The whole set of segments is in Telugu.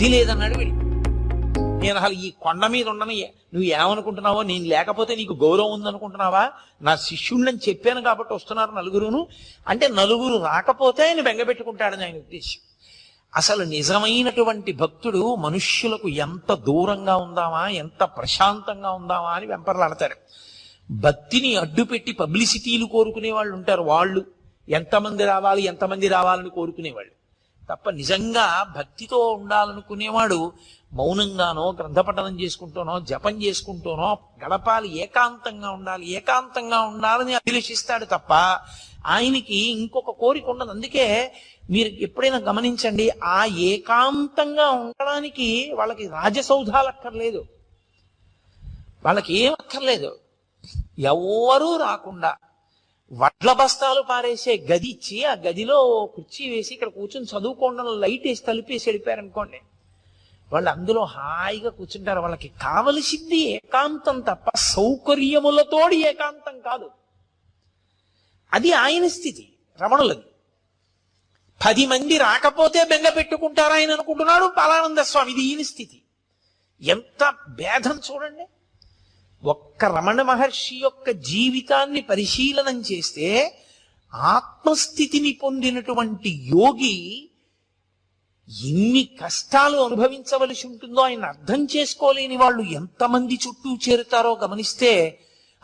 బుద్ధి లేదన్నాడు వీడు. నేను అసలు ఈ కొండ మీద ఉండను, నువ్వు ఏమనుకుంటున్నావో, నేను లేకపోతే నీకు గౌరవం ఉందనుకుంటున్నావా, నా శిష్యుళ్ళని చెప్పాను కాబట్టి వస్తున్నారు నలుగురును అంటే నలుగురు రాకపోతే ఆయన బెంగపెట్టుకుంటాడని ఆయన ఉద్దేశం. అసలు నిజమైనటువంటి భక్తుడు మనుష్యులకు ఎంత దూరంగా ఉందామా, ఎంత ప్రశాంతంగా ఉందామా అని వెంపర్లాడతారు. భక్తిని అడ్డుపెట్టి పబ్లిసిటీలు కోరుకునే వాళ్ళు ఉంటారు, వాళ్ళు ఎంతమంది రావాలని కోరుకునేవాళ్ళు తప్ప నిజంగా భక్తితో ఉండాలనుకునేవాడు మౌనంగానో గ్రంథపఠనం చేసుకుంటూనో జపం చేసుకుంటూనో గడపాలి, ఏకాంతంగా ఉండాలని అభిలషిస్తాడు తప్ప ఆయనకి ఇంకొక కోరిక ఉండదు. అందుకే మీరు ఎప్పుడైనా గమనించండి, ఆ ఏకాంతంగా ఉండడానికి వాళ్ళకి రాజసౌధాలు అక్కర్లేదు, వాళ్ళకి ఏం అక్కర్లేదు. ఎవ్వరూ రాకుండా వడ్ల బస్తాలు పారేసే గది ఇచ్చి ఆ గదిలో కుర్చీ వేసి ఇక్కడ కూర్చొని చదువుకోవడం లైట్ వేసి తలుపేసి వెళ్ళిపోయారనుకోండి, వాళ్ళు అందులో హాయిగా కూర్చుంటారు. వాళ్ళకి కావలసింది ఏకాంతం తప్ప సౌకర్యములతోడి ఏకాంతం కాదు. అది ఆయన స్థితి, రమణులది. 10 మంది రాకపోతే బెంగ పెట్టుకుంటారా ఆయన అనుకుంటున్నాడు బాలానంద స్వామి. ఇది ఈయన స్థితి. ఎంత భేదం చూడండి. ఒక్క రమణ మహర్షి యొక్క జీవితాన్ని పరిశీలనం చేస్తే ఆత్మస్థితిని పొందినటువంటి యోగి ఎన్ని కష్టాలు అనుభవించవలసి ఉంటుందో ఆయన అర్థం చేసుకోలేని వాళ్ళు ఎంతమంది చుట్టూ చేరుతారో గమనిస్తే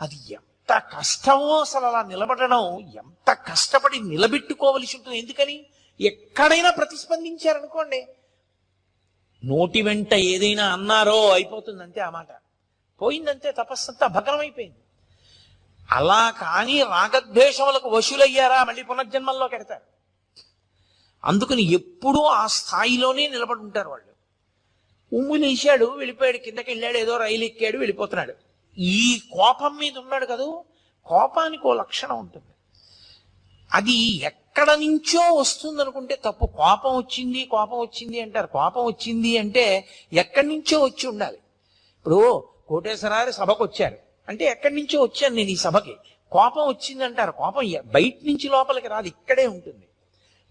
అది ఎంత కష్టమో. అసలు అలా నిలబడడం ఎంత కష్టపడి నిలబెట్టుకోవలసి ఉంటుంది. ఎందుకని ఎక్కడైనా ప్రతిస్పందించారనుకోండి, నోటి వెంట ఏదైనా అన్నారో అయిపోతుందంతే, ఆ మాట పోయిందంతే, తపస్సంతా భగ్నమైపోయింది. అలా కానీ రాగద్వేషములకు వశులయ్యారా మళ్ళీ పునర్జన్మల్లో కెడతారు. అందుకని ఎప్పుడూ ఆ స్థాయిలోనే నిలబడి ఉంటారు వాళ్ళు. ఉమ్ములేశాడు, వెళ్ళిపోయాడు, కిందకి వెళ్ళాడు, ఏదో రైలు ఎక్కాడు, వెళ్ళిపోతున్నాడు. ఈ కోపం మీద ఉన్నాడు కదూ, కోపానికి ఓ లక్షణం ఉంటుంది. అది ఎక్కడ నుంచో వస్తుంది అనుకుంటే తప్పు. కోపం వచ్చింది అంటారు. కోపం వచ్చింది అంటే ఎక్కడి నుంచో వచ్చి ఉండాలి. ఇప్పుడు కోటేశ్వరారు సభకు వచ్చారు అంటే ఎక్కడి నుంచో వచ్చాను నేను ఈ సభకి, కోపం వచ్చింది అంటారు. కోపం బయట నుంచి లోపలికి రాదు, ఇక్కడే ఉంటుంది.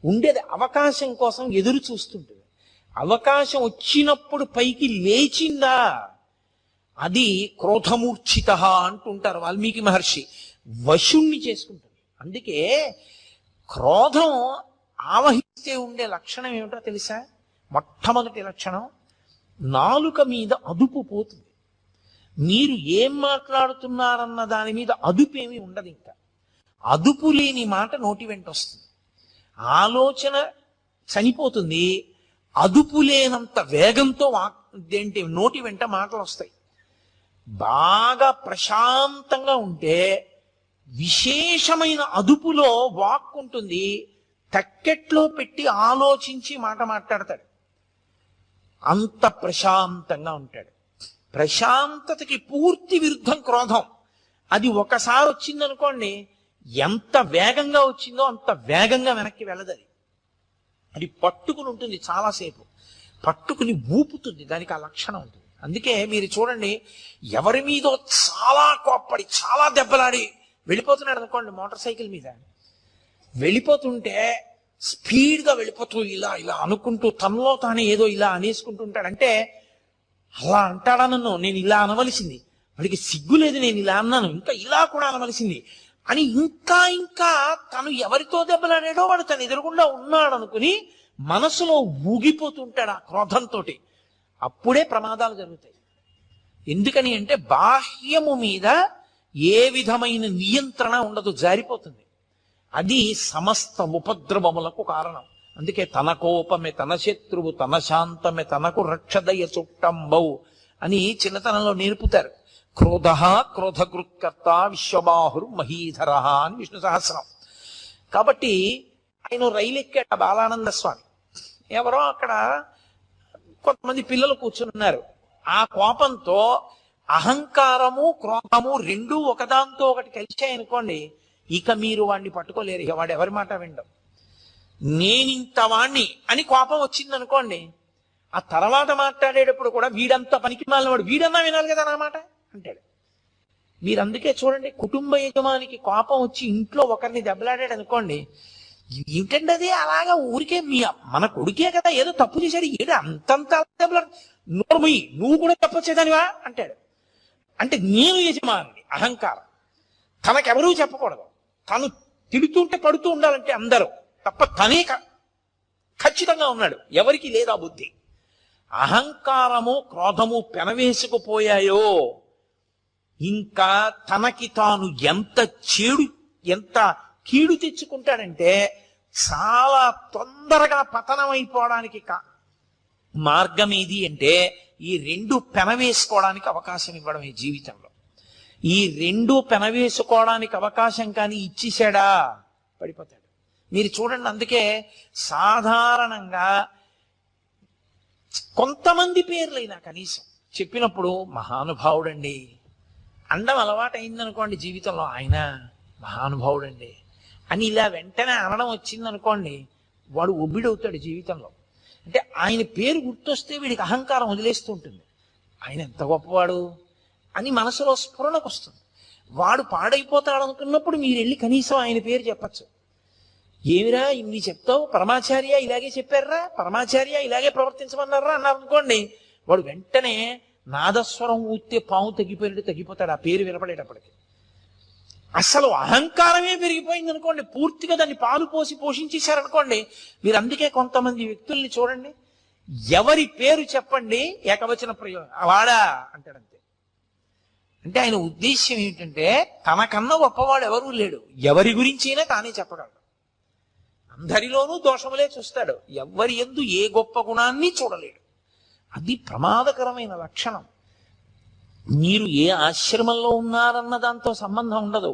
ఉండేది అవకాశం కోసం ఎదురు చూస్తుంటుంది. అవకాశం వచ్చినప్పుడు పైకి లేచిందా అది క్రోధమూర్ఛిత అంటుంటారు వాల్మీకి మహర్షి. వశుణ్ణి చేసుకుంటుంది. అందుకే క్రోధం ఆవహిస్తే ఉండే లక్షణం ఏమిటో తెలుసా? మొట్టమొదటి లక్షణం, నాలుక మీద అదుపు పోతుంది. మీరు ఏం మాట్లాడుతున్నారన్న దాని మీద అదుపు ఏమీ ఉండదు. ఇంకా అదుపు లేని మాట నోటి వెంట వస్తుంది. ఆలోచన చనిపోతుంది. అదుపు లేనంత వేగంతో నోటి వెంట మాటలు వస్తాయి. బాగా ప్రశాంతంగా ఉంటే విశేషమైన అదుపులో వాక్ ఉంటుంది. తక్కెట్లో పెట్టి ఆలోచించి మాట మాట్లాడతాడు. అంత ప్రశాంతంగా ఉంటాడు. ప్రశాంతతకి పూర్తి విరుద్ధం క్రోధం. అది ఒకసారి వచ్చిందనుకోండి, ఎంత వేగంగా వచ్చిందో అంత వేగంగా వెనక్కి వెళ్ళదు. అది పట్టుకుని ఉంటుంది, చాలాసేపు పట్టుకుని ఊపుతుంది. దానికి ఆ లక్షణం ఉంటుంది. అందుకే మీరు చూడండి, ఎవరి మీదో చాలా కోప్పడి చాలా దెబ్బలాడి వెళ్ళిపోతున్నాడు అనుకోండి, మోటార్ సైకిల్ మీద వెళ్ళిపోతుంటే స్పీడ్గా వెళ్ళిపోతూ ఇలా అనుకుంటూ తనలో తానే ఏదో ఇలా అనేసుకుంటుంటాడు. అంటే అలా అంటాడా నన్ను, నేను ఇలా అనవలసింది, వాడికి సిగ్గు లేదు, నేను ఇలా అన్నాను, ఇంకా ఇలా కూడా అనవలసింది అని ఇంకా తను ఎవరితో దెబ్బలాడాడో వాడు తను ఎదురుగుండా ఉన్నాడు అనుకుని మనసులో ఊగిపోతుంటాడు ఆ క్రోధంతో. అప్పుడే ప్రమాదాలు జరుగుతాయి. ఎందుకని అంటే బాహ్యము మీద ఏ విధమైన నియంత్రణ ఉండదు, జారిపోతుంది. అది సమస్త ఉపద్రవములకు కారణం. అందుకే తన కోపమే తన శత్రువు, తన శాంతమే తనకు రక్షదయ చుట్టంబౌ అని చిన్నతనంలో నేర్పుతారు. క్రోధ క్రోధకృత్కర్త విశ్వబాహుర్ మహీధర అని విష్ణు సహస్రం. కాబట్టి ఆయన రైలు ఎక్కాడు బాలానంద స్వామి. ఎవరో అక్కడ కొంతమంది పిల్లలు కూర్చున్నారు. ఆ కోపంతో అహంకారము క్రోధము రెండూ ఒకదాంతో ఒకటి కలిశాయనుకోండి, ఇక మీరు వాడిని పట్టుకోలేరు. ఇక వాడు ఎవరి మాట వినడం. నేనింత వాణ్ణి అని కోపం వచ్చింది అనుకోండి, ఆ తర్వాత మాట్లాడేటప్పుడు కూడా వీడంతా పనికి మాలినవాడు, వీడన్నా వినాలి కదా నా మాట అంటాడు. మీరు అందుకే చూడండి, కుటుంబ యజమానికి కోపం వచ్చి ఇంట్లో ఒకరిని దెబ్బలాడాడు అనుకోండి, ఏంటండి అది అలాగా ఊరికే మన కొడుకే కదా ఏదో తప్పు చేశాడు ఏడు అంతంత నోర్మయ్యి నువ్వు కూడా చెప్పొచ్చేదానివా అంటాడు. అంటే నేను యజమాని అహంకారం. తనకెవరూ చెప్పకూడదు, తను తిడుతుంటే పడుతూ ఉండాలంటే అందరూ తప్ప తనే ఖచ్చితంగా ఉన్నాడు, ఎవరికి లేదా బుద్ధి. అహంకారము క్రోధము పెనవేసుకుపోయాయో ఇంకా తనకి తాను ఎంత కీడు తెచ్చుకుంటాడంటే చాలా తొందరగా పతనమైపోవడానికి మార్గం ఏది అంటే ఈ రెండు పెనవేసుకోవడానికి అవకాశం ఇవ్వడమే జీవితంలో. ఈ రెండు పెనవేసుకోవడానికి అవకాశం కానీ ఇచ్చేసాడా పడిపోతాడు. మీరు చూడండి, అందుకే సాధారణంగా కొంతమంది పేర్లైనా కనీసం చెప్పినప్పుడు మహానుభావుడండి అండం అలవాటైందనుకోండి జీవితంలో, ఆయన మహానుభావుడండి అని ఇలా వెంటనే అనడం వచ్చిందనుకోండి, వాడు ఒబ్బిడవుతాడు జీవితంలో. అంటే ఆయన పేరు గుర్తొస్తే వీడికి అహంకారం వదిలేస్తూ ఉంటుంది. ఆయన ఎంత గొప్పవాడు అని మనసులో స్ఫురణకు వస్తుంది. వాడు పాడైపోతాడు అనుకున్నప్పుడు మీరు వెళ్ళి కనీసం ఆయన పేరు చెప్పచ్చు. ఏమిరా ఇన్ని చెప్తావు, పరమాచార్య ఇలాగే చెప్పారా, పరమాచార్య ఇలాగే ప్రవర్తించమన్నారా అన్నారు అనుకోండి, వాడు వెంటనే నాదస్వరం ఊస్తే పాము తగ్గిపోయినట్టు తగ్గిపోతాడు ఆ పేరు వినపడేటప్పటికి. అసలు అహంకారమే పెరిగిపోయింది అనుకోండి, పూర్తిగా దాన్ని పాలు పోసి పోషించేశారనుకోండి. మీరు అందుకే కొంతమంది వ్యక్తుల్ని చూడండి, ఎవరి పేరు చెప్పండి ఏకవచన ప్రయోగం వాడా అంటాడంతే. అంటే ఆయన ఉద్దేశ్యం ఏమిటంటే తనకన్నా గొప్పవాడు ఎవరూ లేడు, ఎవరి గురించి అయినా తానే చెప్పగలడు. అందరిలోనూ దోషములే చూస్తాడు, ఎవరి యందు ఏ గొప్ప గుణాన్ని చూడలేడు. అది ప్రమాదకరమైన లక్షణం. మీరు ఏ ఆశ్రమంలో ఉన్నారన్న దాంతో సంబంధం ఉండదు,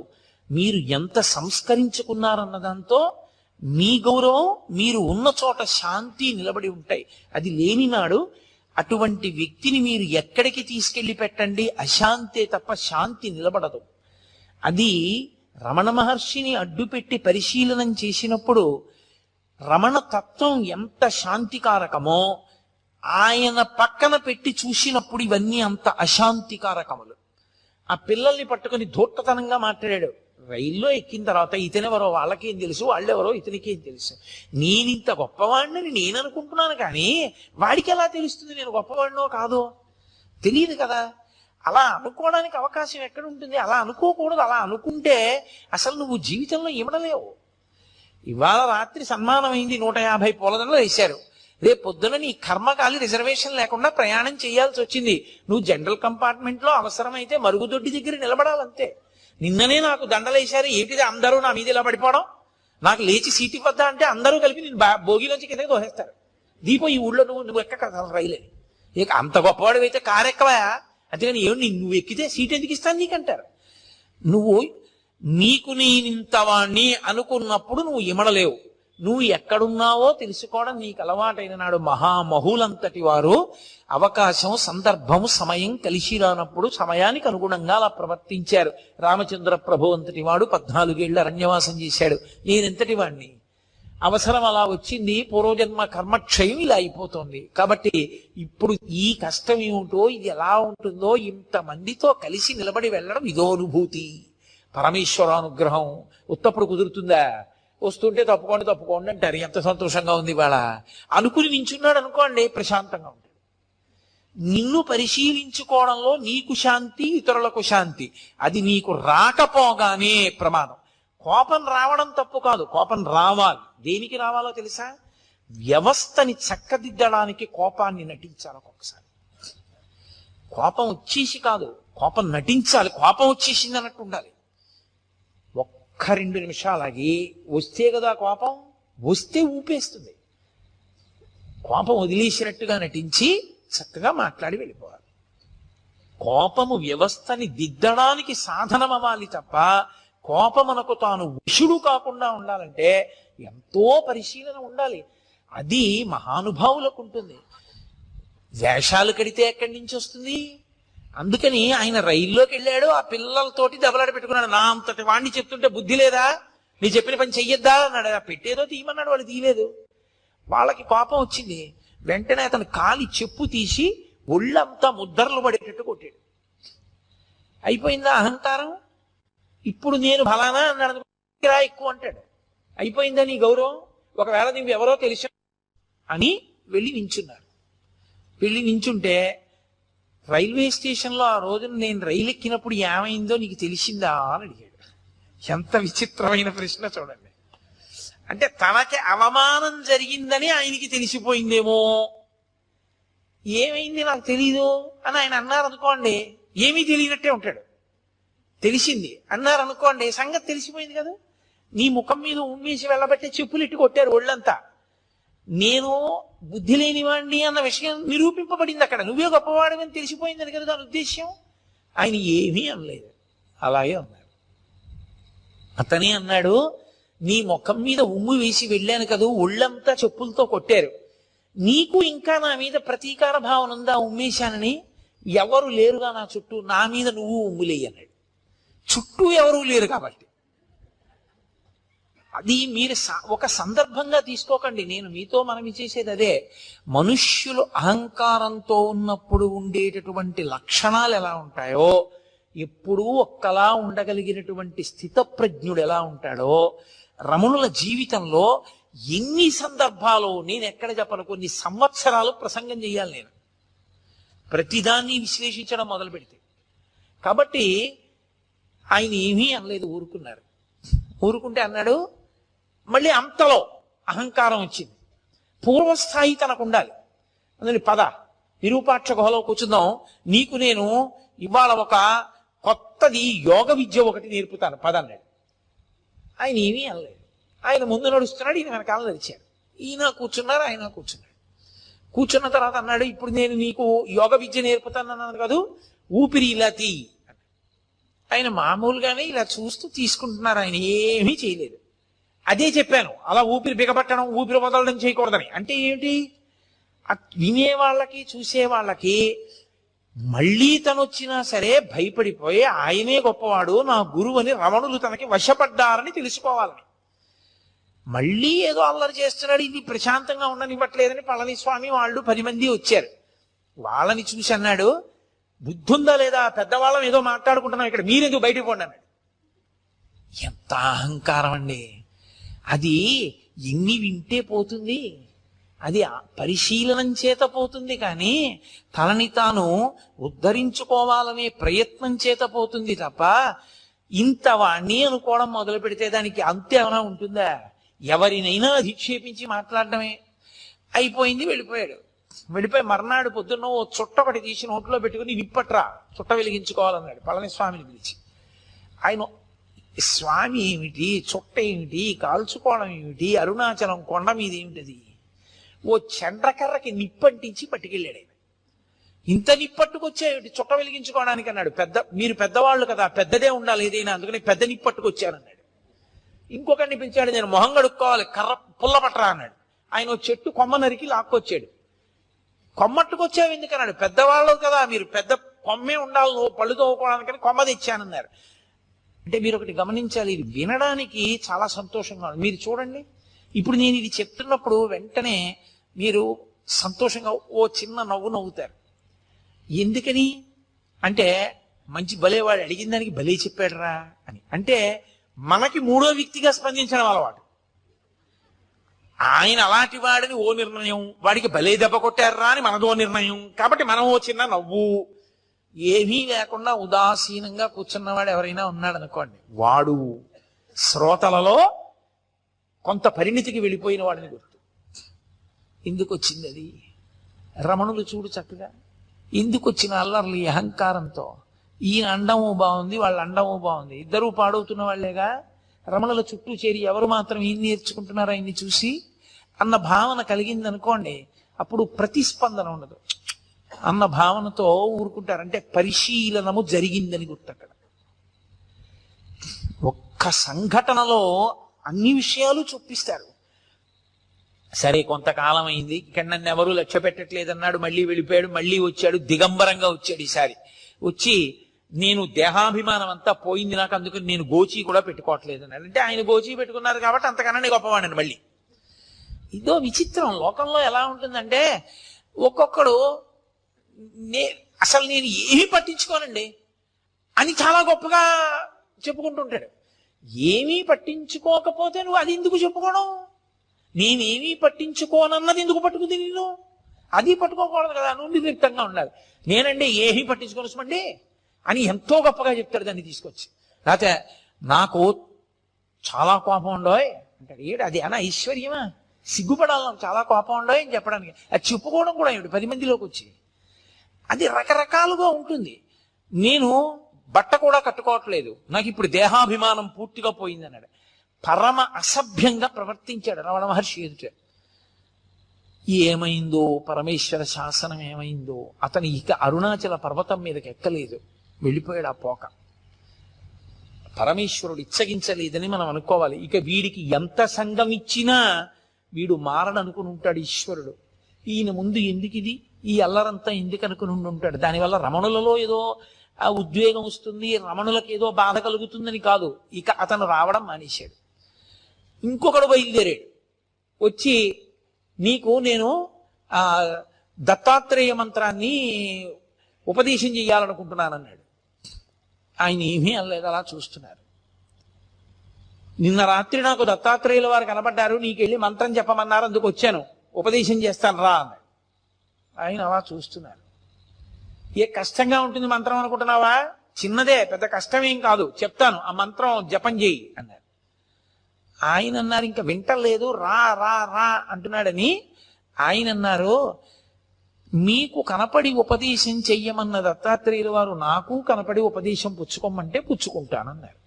మీరు ఎంత సంస్కరించుకున్నారన్న దాంతో మీ గౌరవం, మీరు ఉన్న చోట శాంతి నిలబడి ఉంటాయి. అది లేని నాడు అటువంటి వ్యక్తిని మీరు ఎక్కడికి తీసుకెళ్లి పెట్టండి, అశాంతే తప్ప శాంతి నిలబడదు. అది రమణ మహర్షిని అడ్డుపెట్టి పరిశీలనం చేసినప్పుడు రమణ తత్వం ఎంత శాంతికారకమో ఆయన పక్కన పెట్టి చూసినప్పుడు ఇవన్నీ అంత అశాంతికారకములు. ఆ పిల్లల్ని పట్టుకుని ధూర్తతనంగా మాట్లాడాడు. రైల్లో ఎక్కిన తర్వాత ఇతనెవరో వాళ్ళకేం తెలుసు, వాళ్ళెవరో ఇతనికేం తెలుసు, నేనింత గొప్పవాడిని నేను అనుకుంటున్నాను కానీ వాడికి ఎలా తెలుస్తుంది నేను గొప్పవాడినో కాదో? తెలియదు కదా. అలా అనుకోవడానికి అవకాశం ఎక్కడ ఉంటుంది? అలా అనుకోకూడదు. అలా అనుకుంటే అసలు నువ్వు జీవితంలో ఇవ్వడలేవు. ఇవాళ రాత్రి సన్మానం అయింది, 150 పూలదండలు వేశారు. రేపు పొద్దున నీ కర్మకాలి రిజర్వేషన్ లేకుండా ప్రయాణం చేయాల్సి వచ్చింది. నువ్వు జనరల్ కంపార్ట్మెంట్ లో అవసరమైతే మరుగుదొడ్డి దగ్గర నిలబడాలంతే. నిన్ననే నాకు దండలేశారు, ఏమిటిది అందరూ నా మీద ఇలా పడిపోవడం, నాకు లేచి సీటు ఇవ్వద్దా అంటే అందరూ కలిపి నేను భోగిలోంచి కిందకి దోసేస్తారు. దీపం ఈ ఊళ్ళో నువ్వు ఎక్క రైలే, ఇక అంత గొప్పవాడు అయితే కారు ఎక్కవా, అంతేగాని ఏమి నువ్వు ఎక్కితే సీట్ ఎందుకు ఇస్తాను నీకంటారు. నువ్వు నీకు నేనింతవాణ్ణి అనుకున్నప్పుడు నువ్వు ఇమడలేవు. నువ్వు ఎక్కడున్నావో తెలుసుకోవడం నీకు అలవాటైన నాడు మహామహులంతటి వారు అవకాశం, సందర్భం, సమయం కలిసి రానప్పుడు సమయానికి అనుగుణంగా అలా ప్రవర్తించారు. రామచంద్ర ప్రభు అంతటి వాడు 14 ఏళ్ళు అరణ్యవాసం చేశాడు. నేనెంతటి వాణ్ణి? అవసరం అలా వచ్చింది, పూర్వజన్మ కర్మక్షయం ఇలా అయిపోతుంది. కాబట్టి ఇప్పుడు ఈ కష్టం ఏమిటో, ఇది ఎలా ఉంటుందో, ఇంతమందితో కలిసి నిలబడి వెళ్ళడం ఇదో అనుభూతి. పరమేశ్వరానుగ్రహం ఉత్తప్పుడు కుదురుతుందా? వస్తుంటే తప్పుకోండి అంటారు. ఎంత సంతోషంగా ఉంది ఇవాళ అనుకుని నించున్నాడు అనుకోండి, ప్రశాంతంగా ఉంటాడు. నిన్ను పరిశీలించుకోవడంలో నీకు శాంతి, ఇతరులకు శాంతి. అది నీకు రాకపోగానే ప్రమాదం. కోపం రావడం తప్పు కాదు, కోపం రావాలి. దేనికి రావాలో తెలుసా? వ్యవస్థని చక్కదిద్దడానికి కోపాన్ని నటించాలి. ఒక్కొక్కసారి కోపం వచ్చేసి కాదు, కోపం నటించాలి. కోపం వచ్చేసింది అన్నట్టు ఉండాలి. 1-2 నిమిషాలకి వస్తే కదా కోపం, వస్తే ఊపేస్తుంది. కోపం వదిలేసినట్టుగా నటించి చక్కగా మాట్లాడి వెళ్ళిపోవాలి. కోపము వ్యవస్థని దిద్దడానికి సాధనం అవ్వాలి తప్ప కోపమునకు తాను వశుడు కాకుండా ఉండాలంటే ఎంతో పరిశీలన ఉండాలి. అది మహానుభావులకు ఉంటుంది. వేషాలు కడితే ఎక్కడి నుంచి వస్తుంది? అందుకని ఆయన రైల్లోకి వెళ్ళాడు, ఆ పిల్లలతోటి దెబ్బలాట పెట్టుకున్నాడు. నా అంతటి వాడిని చెప్తుంటే బుద్ధి లేదా, నీ చెప్పిన పని చెయ్యొద్దా అన్నాడు. ఆ పెట్టేదో తీయమన్నాడు, వాళ్ళు తీయలేదు. వాళ్ళకి కోపం వచ్చింది. వెంటనే అతను కాలి చెప్పు తీసి ఒళ్ళంతా ముద్దర్లు పడేటట్టు కొట్టాడు. అయిపోయిందా అహంకారం? ఇప్పుడు నేను ఫలానా అన్నాడు, ఎక్కువ అంటాడు. అయిపోయిందా నీ గౌరవం? ఒకవేళ నువ్వు ఎవరో తెలుసు అని వెళ్ళి నించున్నారు. వెళ్ళి నించుంటే రైల్వే స్టేషన్లో ఆ రోజున నేను రైలు ఎక్కినప్పుడు ఏమైందో నీకు తెలిసిందా అని అడిగాడు. ఎంత విచిత్రమైన ప్రశ్న చూడండి. అంటే తనకి అవమానం జరిగిందని ఆయనకి తెలిసిపోయిందేమో. ఏమైంది నాకు తెలీదు అని ఆయన అన్నారు అనుకోండి, ఏమీ తెలియనట్టే ఉంటాడు. తెలిసింది అన్నారు అనుకోండి, సంగతి తెలిసిపోయింది కదా. నీ ముఖం మీద ఉమ్మేసి వెళ్ళబట్టే చెప్పులు ఇట్టు కొట్టారు ఒళ్ళంతా. నేను బుద్ధి లేనివాడిని అన్న విషయం నిరూపింపబడింది అక్కడ. నువ్వే గొప్పవాడమని తెలిసిపోయిందని కదా దాని ఉద్దేశ్యం. ఆయన ఏమీ అనలేదు, అలాగే అన్నాడు. అతనే అన్నాడు, నీ ముఖం మీద ఉమ్ము వేసి వెళ్ళాను కదా, ఒళ్ళంతా చెప్పులతో కొట్టారు. నీకు ఇంకా నా మీద ప్రతీకార భావన ఉందా ఉమ్మేశానని? ఎవరు లేరుగా నా చుట్టూ, నా మీద నువ్వు ఉమ్ములేయి అన్నాడు. చుట్టూ ఎవరూ లేరు కాబట్టి. అది మీరు ఒక సందర్భంగా తీసుకోకండి. నేను మీతో మనవి చేసేది అదే. మనుష్యులు అహంకారంతో ఉన్నప్పుడు ఉండేటటువంటి లక్షణాలు ఎలా ఉంటాయో, ఎప్పుడూ ఒక్కలా ఉండగలిగినటువంటి స్థితప్రజ్ఞుడు ఎలా ఉంటాడో, రమణుల జీవితంలో ఎన్ని సందర్భాలు, నేను ఎక్కడ చెప్పను, కొన్ని సంవత్సరాలు ప్రసంగం చేయాలి నేను ప్రతిదాన్ని విశ్లేషించడం మొదలు పెడితే. కాబట్టి ఆయన ఏమీ అనలేదు, ఊరుకున్నారు. ఊరుకుంటే అన్నాడు, మళ్ళీ అంతలో అహంకారం వచ్చింది. పూర్వస్థాయి తనకు ఉండాలి. అందుకని పద విరూపాక్ష గుహలో కూర్చుందాం, నీకు నేను ఇవాళ ఒక కొత్తది యోగ విద్య ఒకటి నేర్పుతాను పద అన్నాడు. ఆయన ఏమీ అనలేదు. ఆయన ముందు నడుస్తున్నాడు, ఈయన వెనకాల నడిచాడు. ఈయన కూర్చున్నారు, ఆయన కూర్చున్నాడు. కూర్చున్న తర్వాత అన్నాడు, ఇప్పుడు నేను నీకు యోగ విద్య నేర్పుతాను అన్నాను కాదు, ఊపిరి ఇలా తీ. ఆయన మామూలుగానే ఇలా చూస్తూ తీసుకుంటున్నారు, ఆయన ఏమీ చేయలేదు. అదే చెప్పాను, అలా ఊపిరి బిగపట్టడం, ఊపిరి వదలడం చేయకూడదని. అంటే ఏమిటి? వినే వాళ్ళకి చూసే వాళ్ళకి మళ్ళీ తను వచ్చినా సరే భయపడిపోయి ఆయనే గొప్పవాడు, నా గురువు అని రమణులు తనకి వశపడ్డారని తెలుసుకోవాలని. మళ్ళీ ఏదో అల్లరి చేస్తున్నాడు, ఇది ప్రశాంతంగా ఉండనివ్వట్లేదని పళనిస్వామి వాళ్ళు 10 మంది వచ్చారు. వాళ్ళని చూసి అన్నాడు, బుద్ధుందా లేదా, పెద్దవాళ్ళం ఏదో మాట్లాడుకుంటున్నాం ఇక్కడ, మీరెందుకు బయటకు పోండి అన్నాడు. ఎంత అహంకారం అండి! అది ఎన్ని వింటే పోతుంది, అది పరిశీలనం చేత పోతుంది, కానీ తనని తాను ఉద్ధరించుకోవాలనే ప్రయత్నం చేత పోతుంది తప్ప ఇంత వాణ్ణి అనుకోవడం మొదలు పెడితే దానికి అంతే ఏమైనా ఉంటుందా? ఎవరినైనా అధిక్షేపించి మాట్లాడడమే. అయిపోయింది, వెళ్ళిపోయాడు. వెళ్ళిపోయి మర్నాడు పొద్దున్న ఓ చుట్ట ఒకటి తీసి నోట్లో పెట్టుకుని నిప్పట్రా, చుట్ట వెలిగించుకోవాలన్నాడు పళనిస్వామిని పిలిచి. ఆయన, స్వామి ఏమిటి, చుట్ట ఏమిటి, కాల్చుకోవడం ఏమిటి, అరుణాచలం కొండ మీద ఏమిటది, ఓ చండ్రకర్రకి నిప్పంటించి పట్టుకెళ్ళాడు ఆయన. ఇంత నిప్పట్టుకొచ్చేమిటి చుట్ట వెలిగించుకోవడానికి అన్నాడు. మీరు పెద్దవాళ్ళు కదా, పెద్దదే ఉండాలి ఏదైనా, అందుకని పెద్ద నిప్పట్టుకొచ్చానన్నాడు. ఇంకొకరిని పిలిచాడు, నేను మొహం కడుక్కోవాలి, కర్ర పుల్ల పట్టరా అన్నాడు. ఆయన చెట్టు కొమ్మ నరికి లాక్కొచ్చాడు. కొమ్మట్టుకొచ్చావు ఎందుకన్నాడు. పెద్దవాళ్ళు కదా మీరు, పెద్ద కొమ్మే ఉండాలి, నువ్వు పళ్ళు తోముకోవడానికని కొమ్మ తెచ్చానన్నారు. అంటే మీరు ఒకటి గమనించాలి, ఇది వినడానికి చాలా సంతోషంగా ఉంది. మీరు చూడండి, ఇప్పుడు నేను ఇది చెప్తున్నప్పుడు వెంటనే మీరు సంతోషంగా ఓ చిన్న నవ్వు నవ్వుతారు. ఎందుకని అంటే, మంచి భలేవాడు అడిగిన దానికి భలే చెప్పాడురా అని. అంటే మనకి మూడో వ్యక్తిగా స్పందించడం అలవాటు. ఆయన అలాంటి వాడిని ఓ నిర్ణయం, వాడికి భలే దెబ్బ కొట్టారా అని మనదో నిర్ణయం. కాబట్టి మనం ఓ చిన్న నవ్వు, ఏమీ లేకుండా ఉదాసీనంగా కూర్చున్నవాడు ఎవరైనా ఉన్నాడు అనుకోండి, వాడు శ్రోతలలో కొంత పరిణితికి వెళ్ళిపోయిన వాడిని గుర్తు. ఎందుకు వచ్చింది అది? రమణులు చూడు చక్కగా ఎందుకు వచ్చిన అల్లర్లు ఈ అహంకారంతో. ఈయన అండము బాగుంది, వాళ్ళ అండము బాగుంది, ఇద్దరూ పాడవుతున్న వాళ్లేగా. రమణుల చుట్టూ చేరి ఎవరు మాత్రం ఏం నేర్చుకుంటున్నారో ఆయన్ని చూసి అన్న భావన కలిగింది అనుకోండి, అప్పుడు ప్రతిస్పందన ఉండదు అన్న భావనతో ఊరుకుంటారు. అంటే పరిశీలనము జరిగిందని గుర్తు. అక్కడ ఒక్క సంఘటనలో అన్ని విషయాలు చూపిస్తారు. సరే కొంతకాలం అయింది, ఇక్కడ నన్ను ఎవరూ లక్ష్య పెట్టట్లేదన్నాడు, మళ్ళీ వెళ్ళిపోయాడు, మళ్ళీ వచ్చాడు, దిగంబరంగా వచ్చాడు. ఈసారి వచ్చి నేను దేహాభిమానం అంతా పోయింది నాకు, అందుకని నేను గోచి కూడా పెట్టుకోవట్లేదు అన్నాడు. అంటే ఆయన గోచి పెట్టుకున్నారు కాబట్టి అంతకన్నా గొప్పవాడిని. మళ్ళీ ఇదో విచిత్రం లోకంలో ఎలా ఉంటుందంటే, ఒక్కొక్కడు అసలు నేను ఏమీ పట్టించుకోనండి అని చాలా గొప్పగా చెప్పుకుంటుంటాడు. ఏమీ పట్టించుకోకపోతే నువ్వు అది ఎందుకు చెప్పుకోవడం? నేనేమీ పట్టించుకోనన్నది ఎందుకు పట్టుకుంది నేను? అది పట్టుకోకూడదు కదా, నువ్వు నిర్లిప్తంగా ఉండాలి. నేనండి ఏమీ పట్టించుకోవచ్చుమండి అని ఎంతో గొప్పగా చెప్తాడు దాన్ని తీసుకొచ్చి. లేకపోతే నాకు చాలా కోపం ఉండోయ్ అంటాడు. ఏడు అది అనా ఐశ్వర్యమా? సిగ్గుపడాలి నాకు చాలా కోపం ఉండోయ్ అని చెప్పడానికి. అది చెప్పుకోవడం కూడా ఏమిటి 10 మందిలోకి వచ్చి? అది రకరకాలుగా ఉంటుంది. నేను బట్ట కూడా కట్టుకోవట్లేదు, నాకు ఇప్పుడు దేహాభిమానం పూర్తిగా పోయింది అన్నాడు. పరమ అసభ్యంగా ప్రవర్తించాడు రమణ మహర్షి ఎదుట. ఏమైందో, పరమేశ్వర శాసనం ఏమైందో, అతను ఇక అరుణాచల పర్వతం మీదకి ఎక్కలేదు, వెళ్ళిపోయాడు ఆ పోక. పరమేశ్వరుడు ఇచ్చగించలేదని మనం అనుకోవాలి. ఇక వీడికి ఎంత సంఘం ఇచ్చినా వీడు మారడనుకుని ఉంటాడు ఈశ్వరుడు. ఈయన ముందు ఎందుకు ఇది, ఈ అల్లరంతా ఎందుకు అనుకుని ఉంటాడు. దానివల్ల రమణులలో ఏదో ఆ ఉద్వేగం వస్తుంది, రమణులకు ఏదో బాధ కలుగుతుందని కాదు. ఇక అతను రావడం మానేశాడు. ఇంకొకడు బయలుదేరాడు వచ్చి, నీకు నేను ఆ దత్తాత్రేయ మంత్రాన్ని ఉపదేశం చెయ్యాలనుకుంటున్నానన్నాడు. ఆయన ఏమీ అనలేదు, అలా చూస్తున్నారు. నిన్న రాత్రి నాకు దత్తాత్రేయుల వారు కనబడ్డారు, నీకెళ్ళి మంత్రం చెప్పమన్నారు, అందుకు వచ్చాను, ఉపదేశం చేస్తాను రా అన్నాడు. ఆయన అలా చూస్తున్నారు. ఏ కష్టంగా ఉంటుంది మంత్రం అనుకుంటున్నావా? చిన్నదే, పెద్ద కష్టమేం కాదు, చెప్తాను, ఆ మంత్రం జపం చేయి అన్నారు. ఆయన అన్నారు, ఇంకా వింటలేదు, రా రా రా అంటున్నాడని. ఆయన అన్నారు, మీకు కనపడి ఉపదేశం చెయ్యమన్న దత్తాత్రేయుల వారు నాకు కనపడి ఉపదేశం పుచ్చుకోమంటే పుచ్చుకుంటానన్నారు.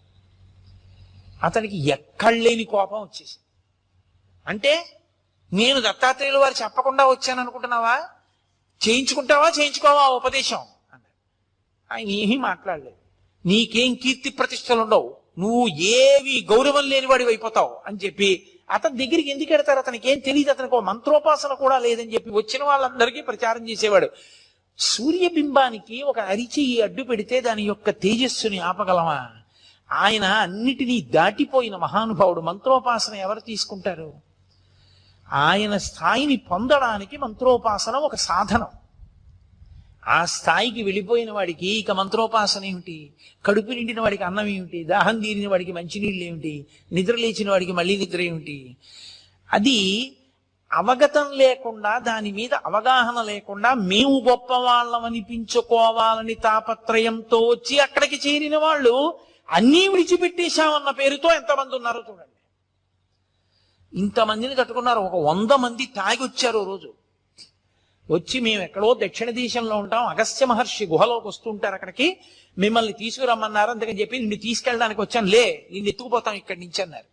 అతనికి ఎక్కడలేని కోపం వచ్చేసి, అంటే నేను దత్తాత్రేయుల వారు చెప్పకుండా వచ్చాను అనుకుంటున్నావా? చేయించుకుంటావా చేయించుకోవా ఉపదేశం అన్నారు. ఆయన ఏమీ మాట్లాడలేదు. నీకేం కీర్తి ప్రతిష్టలు ఉండవు, నువ్వు ఏవి గౌరవం లేనివాడివి అయిపోతావు అని చెప్పి అతని దగ్గరికి ఎందుకు వెడతారు? అతనికి ఏం తెలియదు, అతనికి ఒక మంత్రోపాసన కూడా లేదని చెప్పి వచ్చిన వాళ్ళందరికీ ప్రచారం చేసేవాడు. సూర్యబింబానికి ఒక అరిచెయ్యి అడ్డు పెడితే దాని యొక్క తేజస్సుని ఆపగలమా? ఆయన అన్నిటినీ దాటిపోయిన మహానుభావుడు. మంత్రోపాసన ఎవరు తీసుకుంటారు? ఆయన స్థాయిని పొందడానికి మంత్రోపాసన ఒక సాధనం. ఆ స్థాయికి వెళ్ళిపోయిన వాడికి ఇక మంత్రోపాసన ఏమిటి? కడుపు నిండిన వాడికి అన్నం ఏమిటి? దాహం తీరిన వాడికి మంచినీళ్ళు ఏమిటి? నిద్ర లేచిన వాడికి మళ్ళీ నిద్ర ఏమిటి? అది అవగతం లేకుండా, దాని మీద అవగాహన లేకుండా మేము గొప్ప వాళ్ళం అనిపించుకోవాలని తాపత్రయంతో వచ్చి అక్కడికి చేరిన వాళ్ళు అన్నీ విడిచిపెట్టేశామన్న పేరుతో ఎంతమంది ఉన్నారో చూడండి. ఇంతమందిని తట్టుకున్నారు. ఒక 100 మంది తాగి వచ్చారు రోజు. వచ్చి మేము ఎక్కడో దక్షిణ దేశంలో ఉంటాం, అగస్త్య మహర్షి గుహలోకి వస్తుంటారు, అక్కడికి మిమ్మల్ని తీసుకురమ్మన్నారు, అందుకని చెప్పి నిన్ను తీసుకెళ్ళడానికి వచ్చాను, లే నిన్ను ఎత్తుకుపోతాం ఇక్కడి నుంచి అన్నారు.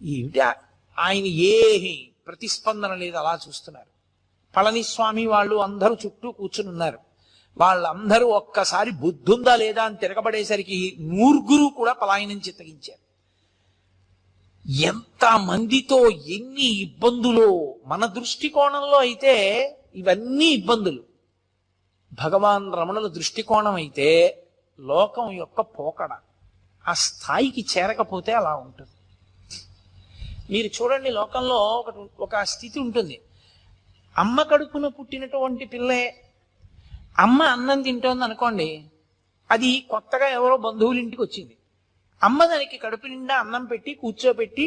ఏమిటి ఆయన ఏమి ప్రతిస్పందన లేదు, అలా చూస్తున్నారు. పళనిస్వామి వాళ్ళు అందరూ చుట్టూ కూర్చుని ఉన్నారు. వాళ్ళందరూ ఒక్కసారి బుద్ధుందా లేదా అని తిరగబడేసరికి 100 కూడా పలాయనం చిత్తగించారు. ఎంత మందితో ఎన్ని ఇబ్బందులు! మన దృష్టికోణంలో అయితే ఇవన్నీ ఇబ్బందులు. భగవాన్ రమణుల దృష్టికోణం అయితే లోకం యొక్క పోకడ. ఆ స్థాయికి చేరకపోతే అలా ఉంటుంది. మీరు చూడండి, లోకంలో ఒక స్థితి ఉంటుంది. అమ్మ కడుపున పుట్టినటువంటి పిల్లే అమ్మ అన్నం తింటోంది అనుకోండి, అది కొత్తగా ఎవరో బంధువుల ఇంటికి వచ్చింది. అమ్మ దానికి కడుపు నిండా అన్నం పెట్టి కూర్చోబెట్టి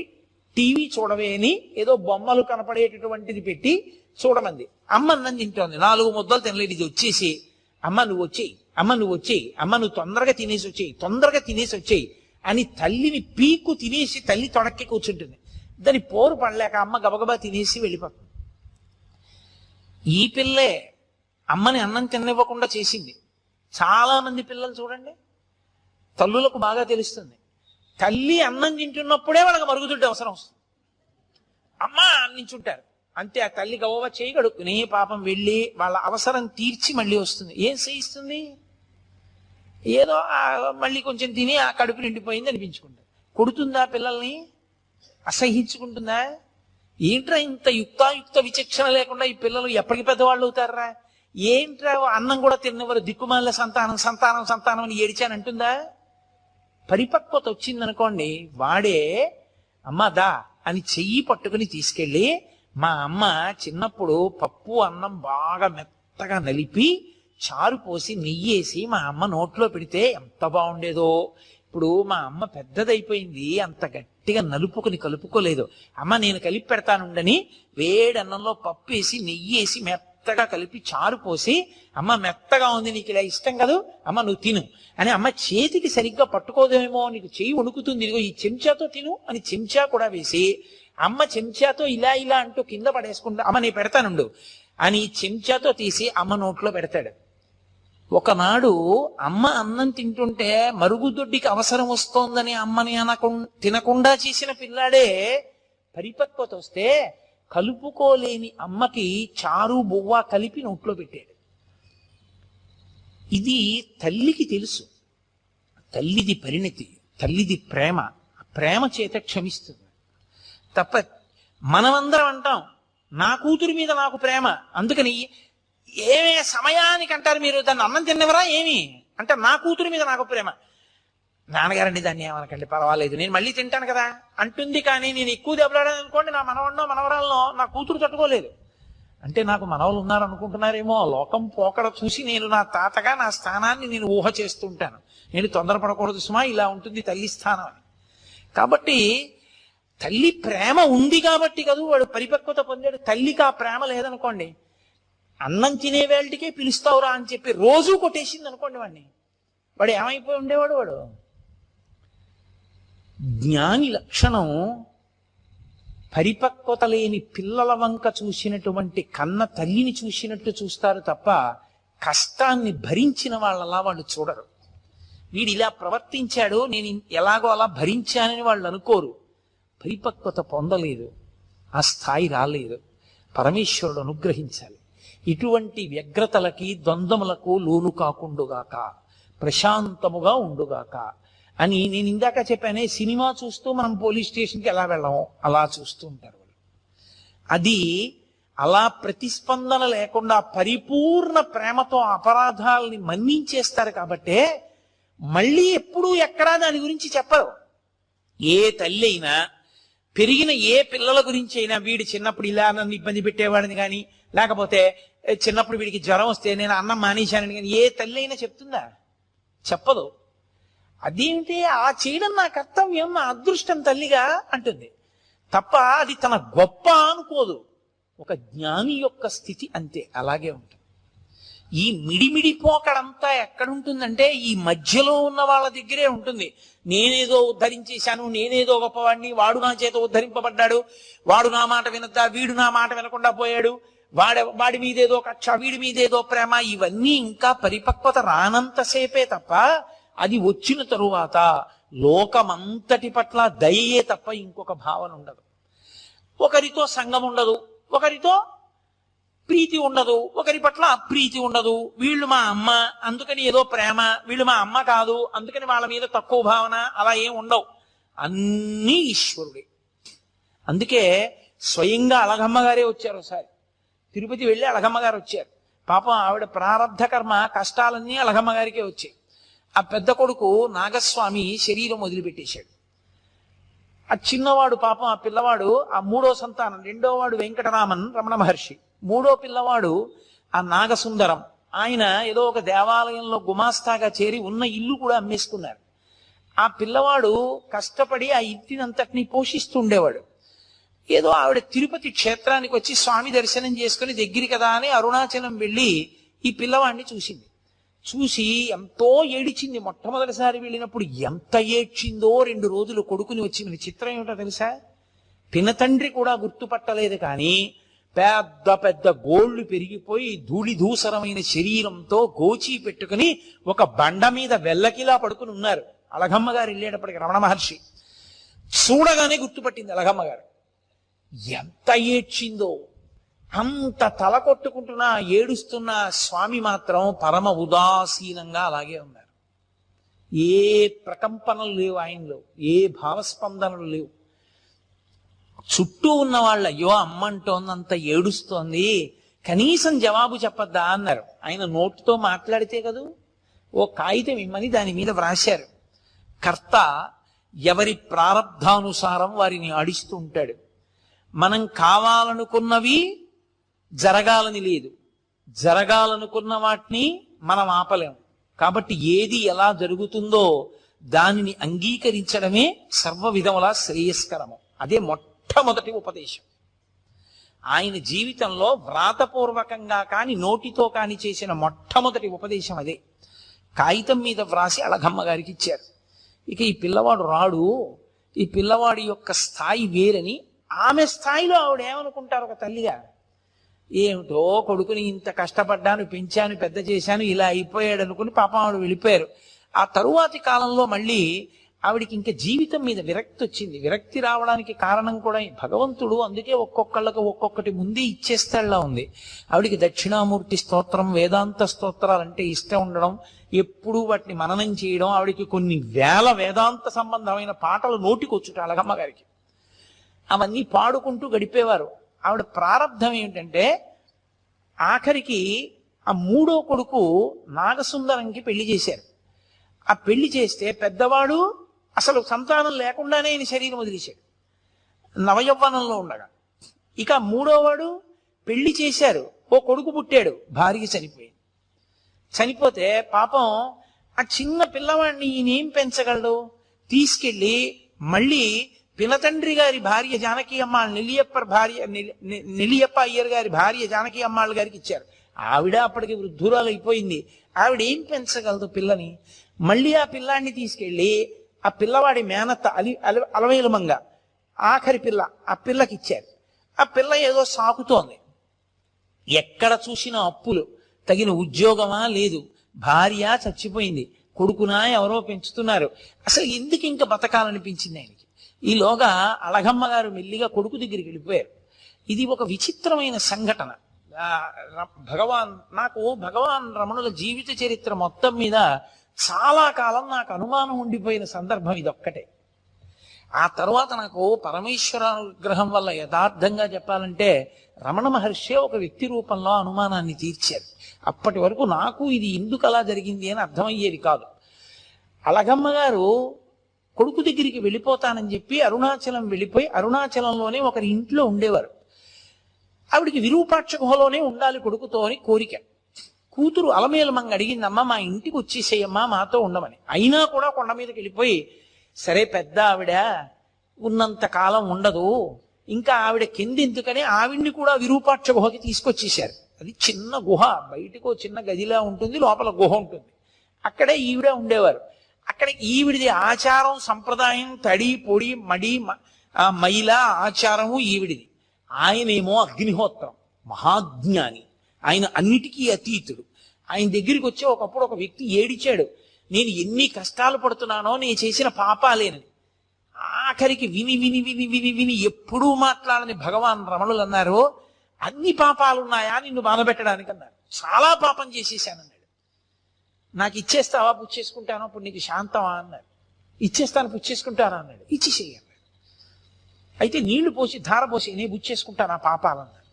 టీవీ చూడవే అని ఏదో బొమ్మలు కనపడేటటువంటిది పెట్టి చూడమంది. అమ్మ అన్నం తింటోంది, 4 ముద్దలు తినలేదు. ఇది వచ్చేసి, అమ్మ నువ్వు వచ్చేయి, అమ్మ నువ్వు వచ్చేయి, అమ్మ నువ్వు తొందరగా తినేసి వచ్చేయి, తొందరగా తినేసి వచ్చేయి అని తల్లిని పీకు తినేసి తల్లి తొడక్కి కూర్చుంటుంది. దాని పోరు పడలేక అమ్మ గబగబా తినేసి వెళ్ళిపోతుంది. ఈ పిల్లే అమ్మని అన్నం తిననివ్వకుండా చేసింది. చాలా మంది పిల్లలు చూడండి, తల్లులకు బాగా తెలుస్తుంది. తల్లి అన్నం తింటున్నప్పుడే వాళ్ళకి మరుగుదొడ్డి అవసరం వస్తుంది. అమ్మ అందించుంటారు అంతే. ఆ తల్లి గవ్వ చేయి కడుక్కుని పాపం వెళ్ళి వాళ్ళ అవసరం తీర్చి మళ్ళీ వస్తుంది. ఏం చేయిస్తుంది? ఏదో మళ్ళీ కొంచెం తిని ఆ కడుపు నిండిపోయింది అనిపించుకుంటారు. కొడుతుందా పిల్లల్ని? అసహించుకుంటుందా? ఏంట్రా ఇంత యుక్తాయుక్త విచక్షణ లేకుండా ఈ పిల్లలు ఎప్పటికి పెద్దవాళ్ళు అవుతారా? ఏంట్రా అన్నం కూడా తిన్నవారు దిక్కుమాల సంతానం సంతానం సంతానం అని ఏడిచానంటుందా? పరిపక్వత వచ్చిందనుకోండి, వాడే అమ్మ దా అని చెయ్యి పట్టుకుని తీసుకెళ్ళి, మా అమ్మ చిన్నప్పుడు పప్పు అన్నం బాగా మెత్తగా నలిపి చారు పోసి నెయ్యేసి మా అమ్మ నోట్లో పెడితే ఎంత బాగుండేదో, ఇప్పుడు మా అమ్మ పెద్దదైపోయింది, అంత గట్టిగా నలుపుకుని కలుపుకోలేదు. అమ్మ నేను కలిపి పెడతానుండని వేడి అన్నంలో పప్పు వేసి నెయ్యి వేసి మెత్తగా కలిపి చారు పోసి, అమ్మ మెత్తగా ఉంది, నీకు ఇలా ఇష్టం కదా, అమ్మ నువ్వు తిను అని, అమ్మ చేతికి సరిగ్గా పట్టుకోదేమో, నీకు చెయ్యి వణుకుతుంది, ఇదిగో ఈ చెంచాతో తిను అని చెంచా కూడా వేసి, అమ్మ చెంచాతో ఇలా ఇలా అంటూ కింద పడేసుకుంటా, అమ్మ నేను పెడతానుండు అని చెంచాతో తీసి అమ్మ నోట్లో పెడతాడు. ఒకనాడు అమ్మ అన్నం తింటుంటే మరుగుదొడ్డికి అవసరం వస్తోందని అమ్మని తినకుండా చేసిన పిల్లాడే పరిపక్వత వస్తే కలుపుకోలేని అమ్మకి చారు బువ్వ కలిపి నోట్లో పెట్టాడు. ఇది తల్లికి తెలుసు, తల్లిది పరిణతి, తల్లిది ప్రేమ, ప్రేమ చేత క్షమిస్తుంది తప్ప. మనమందరం అంటాం నా కూతురి మీద నాకు ప్రేమ, అందుకని ఏమే సమయానికి అంటారు మీరు, దాన్ని అన్నం తిన్నవరా ఏమి అంటే, నా కూతురి మీద నాకు ప్రేమ. నాన్నగారండి దాన్ని ఏమనకండి పర్వాలేదు, నేను మళ్ళీ తింటాను కదా అంటుంది. కానీ నేను ఎక్కువ దెబ్బలాడాను అనుకోండి, నా మనవన్నో మనవరాలనో నా కూతురు తట్టుకోలేదు అంటే, నాకు మనవలు ఉన్నారనుకుంటున్నారేమో. లోకం పోకడ చూసి నేను నా తాతగా నా స్థానాన్ని నేను ఊహ చేస్తుంటాను. నేను తొందరపడకూడదు సుమా, ఇలా ఉంటుంది తల్లి స్థానం అని. కాబట్టి తల్లి ప్రేమ ఉంది కాబట్టి కదా వాడు పరిపక్వత పొందాడు. తల్లికి ఆ ప్రేమ లేదనుకోండి, అన్నం తినే వేళటికే పిలుస్తావురా అని చెప్పి రోజు కొట్టేసింది అనుకోండి, వాడు ఏమైపోయి ఉండేవాడు. వాడు జ్ఞాని లక్షణం పరిపక్వత లేని పిల్లల వంక చూసినటువంటి కన్న తల్లిని చూసినట్టు చూస్తారు తప్ప కష్టాన్ని భరించిన వాళ్ళలా వాళ్ళు చూడరు. వీడు ఇలా ప్రవర్తించాడు, నేను ఎలాగో అలా భరించానని వాళ్ళు అనుకోరు. పరిపక్వత పొందలేదు, ఆ స్థాయి రాలేదు. పరమేశ్వరుడు అనుగ్రహించాలి. ఇటువంటి వ్యగ్రతలకి ద్వంద్వములకు లోను కాకుండుగాక, ప్రశాంతముగా ఉండుగాక అని నేను ఇందాక చెప్పానే. సినిమా చూస్తూ మనం పోలీస్ స్టేషన్కి ఎలా వెళ్ళామో అలా చూస్తూ ఉంటారు వాళ్ళు. అది అలా ప్రతిస్పందన లేకుండా పరిపూర్ణ ప్రేమతో అపరాధాలని మన్నించేస్తారు కాబట్టే మళ్ళీ ఎప్పుడూ ఎక్కడా దాని గురించి చెప్పరు. ఏ తల్లి అయినా పెరిగిన ఏ పిల్లల గురించి అయినా, వీడి చిన్నప్పుడు ఇలా నన్ను ఇబ్బంది పెట్టేవాడిని కానీ, లేకపోతే చిన్నప్పుడు వీడికి జ్వరం వస్తే నేను అన్నం మానేశానని కానీ ఏ తల్లి అయినా చెప్తుందా? చెప్పదు. అదేంటి ఆ చేయడం నా కర్తవ్యం, నా అదృష్టం తల్లిగా అంటుంది తప్ప అది తన గొప్ప అనుకోదు. ఒక జ్ఞాని యొక్క స్థితి అంతే, అలాగే ఉంటుంది. ఈ మిడిమిడి పోకడంతా ఎక్కడుంటుందంటే ఈ మధ్యలో ఉన్న వాళ్ళ దగ్గరే ఉంటుంది. నేనేదో ఉద్ధరించేశాను, నేనేదో గొప్పవాడిని, వాడు నా చేత ఉద్ధరింపబడ్డాడు, వాడు నా మాట వినద్దా, వీడు నా మాట వినకుండా పోయాడు, వాడి మీదేదో కక్ష, వీడి మీదేదో ప్రేమ, ఇవన్నీ ఇంకా పరిపక్వత రానంతసేపే తప్ప అది వచ్చిన తరువాత లోకమంతటి పట్ల దయయే తప్ప ఇంకొక భావన ఉండదు. ఒకరితో సంగం ఉండదు, ఒకరితో ప్రీతి ఉండదు, ఒకరి పట్ల అప్రీతి ఉండదు. వీళ్ళు మా అమ్మ అందుకని ఏదో ప్రేమ, వీళ్ళు మా అమ్మ కాదు అందుకని వాళ్ళ మీద తక్కువ భావన, అలా ఏం ఉండవు. అన్నీ ఈశ్వరుడే. అందుకే స్వయంగా అలగమ్మ గారే వచ్చారు. ఒకసారి తిరుపతి వెళ్ళి అలగమ్మ గారు వచ్చారు. పాపం ఆవిడ ప్రారంధ కర్మ కష్టాలన్నీ అలగమ్మ గారికే వచ్చాయి. ఆ పెద్ద కొడుకు నాగస్వామి శరీరం వదిలిపెట్టేశాడు. ఆ చిన్నవాడు పాపం, ఆ పిల్లవాడు ఆ మూడో సంతానం, రెండో వాడు వెంకటరామన్ రమణ మహర్షి, మూడో పిల్లవాడు ఆ నాగసుందరం. ఆయన ఏదో ఒక దేవాలయంలో గుమాస్తాగా చేరి ఉన్న ఇల్లు కూడా అమ్మేసుకున్నారు. ఆ పిల్లవాడు కష్టపడి ఆ ఇంటినంతటినీ పోషిస్తుండేవాడు. ఏదో ఆవిడ తిరుపతి క్షేత్రానికి వచ్చి స్వామి దర్శనం చేసుకుని దగ్గర కదా అని అరుణాచలం వెళ్ళి ఈ పిల్లవాడిని చూసింది. చూసి ఎంతో ఏడిచింది. మొట్టమొదటిసారి వెళ్ళినప్పుడు ఎంత ఏడ్చిందో. 2 రోజులు కొడుకుని వచ్చి, మన చిత్రం ఏమిటో తెలుసా, పినతండ్రి కూడా గుర్తుపట్టలేదు. కానీ పెద్ద పెద్ద గోళ్లు పెరిగిపోయి ధూళిధూసరమైన శరీరంతో గోచి పెట్టుకుని ఒక బండ మీద వెల్లకిలా పడుకుని ఉన్నారు. అలగమ్మ గారు వెళ్ళేటప్పటికి రమణ మహర్షి చూడగానే గుర్తుపట్టింది అలగమ్మ గారు. ఎంత ఏడ్చిందో. అంత తల కొట్టుకుంటున్నా ఏడుస్తున్న స్వామి మాత్రం పరమ ఉదాసీనంగా అలాగే ఉన్నారు. ఏ ప్రకంపనలు లేవు ఆయనలో, ఏ భావస్పందనలు లేవు. చుట్టూ ఉన్న వాళ్ళు అయ్యో అమ్మంటోందంత ఏడుస్తోంది, కనీసం జవాబు చెప్పద్దా అన్నారు. ఆయన నోటుతో మాట్లాడితే కదూ, ఓ కాగితం ఇమ్మని దాని మీద వ్రాశారు. కర్త ఎవరి ప్రారబ్ధానుసారం వారిని ఆడిస్తూ ఉంటాడు. మనం కావాలనుకున్నవి జరగాలని లేదు, జరగాలనుకున్న వాటిని మనం ఆపలేం. కాబట్టి ఏది ఎలా జరుగుతుందో దానిని అంగీకరించడమే సర్వ విధములా శ్రేయస్కరము. అదే మొట్టమొదటి ఉపదేశం. ఆయన జీవితంలో వ్రాతపూర్వకంగా కాని నోటితో కాని చేసిన మొట్టమొదటి ఉపదేశం అదే. కాగితం మీద వ్రాసి అళగమ్మ గారికి ఇచ్చారు. ఇక ఈ పిల్లవాడు రాడు, ఈ పిల్లవాడి యొక్క స్థాయి వేరని ఆమె స్థాయిలో ఆవిడ ఏమనుకుంటారు ఒక తల్లిగా? ఏమిటో కొడుకుని ఇంత కష్టపడ్డాను, పెంచాను, పెద్ద చేశాను, ఇలా అయిపోయాడు అనుకుని పాపం ఆవిడ వెళ్ళిపోయారు. ఆ తరువాతి కాలంలో మళ్ళీ ఆవిడికి ఇంకా జీవితం మీద విరక్తి వచ్చింది. విరక్తి రావడానికి కారణం కూడా భగవంతుడు అందుకే ఒక్కొక్కళ్ళకు ఒక్కొక్కటి ముందే ఇచ్చేస్తాడులా ఉంది. ఆవిడికి దక్షిణామూర్తి స్తోత్రం, వేదాంత స్తోత్రాలంటే ఇష్టం ఉండడం, ఎప్పుడూ వాటిని మననం చేయడం, ఆవిడికి కొన్ని వేల వేదాంత సంబంధమైన పాటలు నోటికొచ్చుట అళగమ్మ గారికి. అవన్నీ పాడుకుంటూ గడిపేవారు. ఆవిడ ప్రారంధం ఏమిటంటే ఆఖరికి ఆ మూడో కొడుకు నాగసుందరంకి పెళ్లి చేశారు. ఆ పెళ్లి చేస్తే పెద్దవాడు అసలు సంతానం లేకుండానే ఆయన శరీరం వదిలేశాడు నవయవ్వనంలో ఉండగా. ఇక మూడోవాడు పెళ్లి చేశారు, ఓ కొడుకు పుట్టాడు, భార్య చనిపోయింది. చనిపోతే పాపం ఆ చిన్న పిల్లవాడిని ఈయనేం పెంచగలడు? తీసుకెళ్ళి మళ్ళీ పినతండ్రి గారి భార్య జానకి అమ్మాள் నెల్లియప్ప అయ్యర్ గారి భార్య జానకి అమ్మాళ్ళ గారికి ఇచ్చారు. ఆవిడ అప్పటికి వృద్ధురాలు అయిపోయింది. ఆవిడ ఏం పెంచగలదు పిల్లని? మళ్ళీ ఆ పిల్లాన్ని తీసుకెళ్ళి ఆ పిల్లవాడి మేనత్త అలవేలుమంగ ఆఖరి పిల్ల, ఆ పిల్లకి ఇచ్చారు. ఆ పిల్ల ఏదో సాకుతోంది. ఎక్కడ చూసినా అప్పులు, తగిన ఉద్యోగమా లేదు, భార్య చచ్చిపోయింది, కొడుకునా ఎవరో పెంచుతున్నారు. అసలు ఎందుకు ఇంకా బతకాలనిపించింది ఆయనకి. ఈలోగా అళగమ్మ గారు మెల్లిగా కొడుకు దగ్గరికి వెళ్ళిపోయారు. ఇది ఒక విచిత్రమైన సంఘటన. భగవాన్ రమణుల జీవిత చరిత్ర మొత్తం మీద చాలా కాలం నాకు అనుమానం ఉండిపోయిన సందర్భం ఇదొక్కటే. ఆ తర్వాత నాకు పరమేశ్వర అనుగ్రహం వల్ల యథార్థంగా చెప్పాలంటే రమణ మహర్షి ఒక వ్యక్తి రూపంలో అనుమానాన్ని తీర్చారు. అప్పటి వరకు నాకు ఇది ఎందుకు అలా జరిగింది అని అర్థమయ్యేది కాదు. అళగమ్మ గారు కొడుకు దగ్గరికి వెళ్ళిపోతానని చెప్పి అరుణాచలం వెళ్ళిపోయి అరుణాచలంలోనే ఒకరి ఇంట్లో ఉండేవారు. ఆవిడికి విరూపాక్ష గుహలోనే ఉండాలి కొడుకుతో అని కోరిక. కూతురు అలమేలమంగ అడిగిందమ్మా, మా ఇంటికి వచ్చేసేయమ్మా, మాతో ఉండమని. అయినా కూడా కొండ మీదకి వెళ్ళిపోయి, సరే పెద్ద ఆవిడ ఉన్నంత కాలం ఉండదు, ఇంకా ఆవిడ కిందెందుకని ఆవిడ్ని కూడా విరూపాక్ష గుహకి తీసుకొచ్చేశారు. అది చిన్న గుహ, బయటకు చిన్న గదిలా ఉంటుంది, లోపల గుహ ఉంటుంది. అక్కడే ఈవిడ ఉండేవారు. అక్కడ ఈవిడిది ఆచారం, సంప్రదాయం, తడి పొడి మడి మైల ఆచారము ఈవిడిది. ఆయనేమో అగ్నిహోత్రం, మహాజ్ఞాని, ఆయన అన్నిటికీ అతీతుడు. ఆయన దగ్గరికి వచ్చి ఒకప్పుడు ఒక వ్యక్తి ఏడిచాడు, నేను ఎన్ని కష్టాలు పడుతున్నానో నేను చేసిన పాపాలేనని. ఆఖరికి విని విని విని విని విని ఎప్పుడూ మాట్లాడని భగవాన్ రమణులు అన్నారు, అన్ని పాపాలున్నాయా నిన్ను బాధపెట్టడానికి అన్నారు. చాలా పాపం చేసేసానన్నాడు. నాకు ఇచ్చేస్తావా, పుచ్చేసుకుంటానో, అప్పుడు నీకు శాంతమా అన్నారు. ఇచ్చేస్తాను, పుచ్చేసుకుంటానా అన్నాడు. ఇచ్చేసేయి అన్నాడు. అయితే నీళ్లు పోసి ధార పోసి నేను పుచ్చేసుకుంటాను ఆ పాపాలన్నాడు.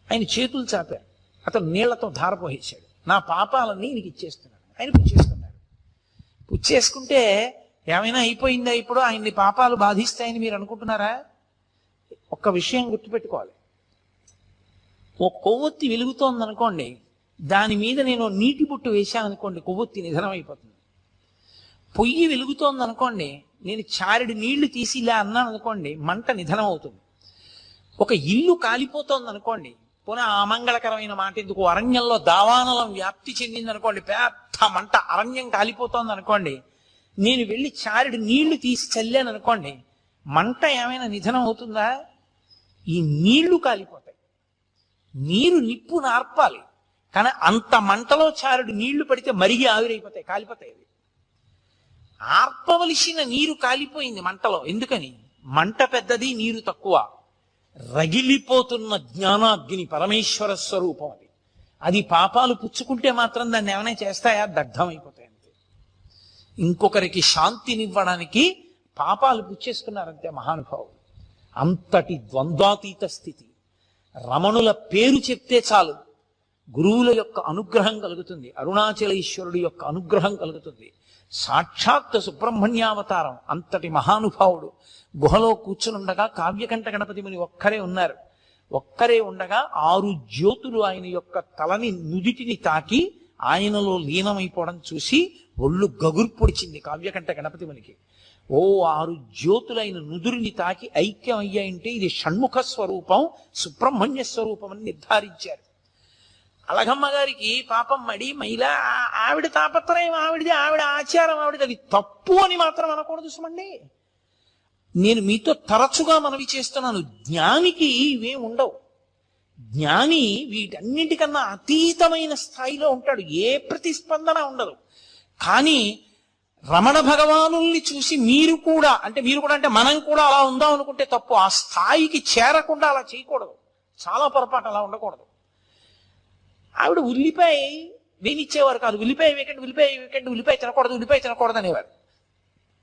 ఆయన చేతులు చాపారు, అతను నీళ్లతో ధార పోసేశాడు. నా పాపాలన్నీ నీకు ఇచ్చేస్తున్నాడు. ఆయన పుచ్చేసుకున్నాడు. పుచ్చేసుకుంటే ఏమైనా అయిపోయిందా? ఇప్పుడు ఆయన్ని పాపాలు బాధిస్తాయని మీరు అనుకుంటున్నారా? ఒక్క విషయం గుర్తుపెట్టుకోవాలి. ఓ కొవ్వొత్తి వెలుగుతోంది అనుకోండి, దాని మీద నేను నీటి బొట్టు వేశాను అనుకోండి, కొవ్వొత్తి నిధనం అయిపోతుంది. పొయ్యి వెలుగుతోంది అనుకోండి, నేను చారెడు నీళ్లు తీసి ఇలా అన్నాను అనుకోండి, మంట నిధనం అవుతుంది. ఒక ఇల్లు కాలిపోతోంది అనుకోండి, పోనీ అమంగళకరమైన మాట ఎందుకు, అరణ్యంలో దావానలం వ్యాప్తి చెందింది అనుకోండి, పెద్ద మంట, అరణ్యం కాలిపోతోంది అనుకోండి, నేను వెళ్ళి చారెడు నీళ్లు తీసి చల్లాను అనుకోండి, మంట ఏమైనా నిధనం అవుతుందా? ఈ నీళ్లు కాలిపోతాయి. నీరు నిప్పు నార్పాలి, కానీ అంత మంటలో చారెడు నీళ్లు పడితే మరిగి ఆవిరైపోతాయి, కాలిపోతాయి. ఆర్పవలసిన నీరు కాలిపోయింది మంటలో. ఎందుకని? మంట పెద్దది, నీరు తక్కువ. రగిలిపోతున్న జ్ఞానాగ్ని పరమేశ్వర స్వరూపం అది. అది పాపాలు పుచ్చుకుంటే మాత్రం దాన్ని ఏమైనా చేస్తాయా? దగ్ధమైపోతాయి అంతే. ఇంకొకరికి శాంతినివ్వడానికి పాపాలు పుచ్చేసుకున్నారంతే మహానుభావులు. అంతటి ద్వంద్వాతీత స్థితి. రమణుల పేరు చెప్తే చాలు గురువుల యొక్క అనుగ్రహం కలుగుతుంది, అరుణాచలేశ్వరుడి యొక్క అనుగ్రహం కలుగుతుంది. సాక్షాత్ సుబ్రహ్మణ్యావతారం. అంతటి మహానుభావుడు గుహలో కూర్చునుండగా కావ్యకంఠ గణపతి ముని ఒక్కరే ఉన్నారు. ఒక్కరే ఉండగా 6 జ్యోతులు ఆయన యొక్క తలని నుదిటిని తాకి ఆయనలో లీనమైపోవడం చూసి ఒళ్ళు గగుర్పొడిచింది కావ్యకంఠ గణపతి మునికి. ఓ 6 జ్యోతులైన నుదురుని తాకి ఐక్యం అయ్యాయంటే ఇది షణ్ముఖ స్వరూపం, సుబ్రహ్మణ్య స్వరూపం అని నిర్ధారించారు. అలగమ్మ గారికి పాపం మడి మైలా, ఆవిడ తాపత్రయం ఆవిడది, ఆవిడ ఆచారం ఆవిడది, అది తప్పు అని మాత్రం అనకూడదు సుమండి. నేను మీతో తరచుగా మనవి చేస్తున్నాను, జ్ఞానికి ఇవేం ఉండవు. జ్ఞాని వీటన్నింటికన్నా అతీతమైన స్థాయిలో ఉంటాడు, ఏ ప్రతిస్పందన ఉండదు. కానీ రమణ భగవానుల్ని చూసి మీరు కూడా అంటే మనం కూడా అలా ఉందాం అనుకుంటే తప్పు. ఆ స్థాయికి చేరకుండా అలా చేయకూడదు, చాలా పొరపాటు, అలా ఉండకూడదు. ఆవిడ ఉల్లిపాయ వేనిచ్చేవారు కాదు, ఉల్లిపాయ వేకండి, ఉల్లిపాయ తినకూడదు అనేవారు.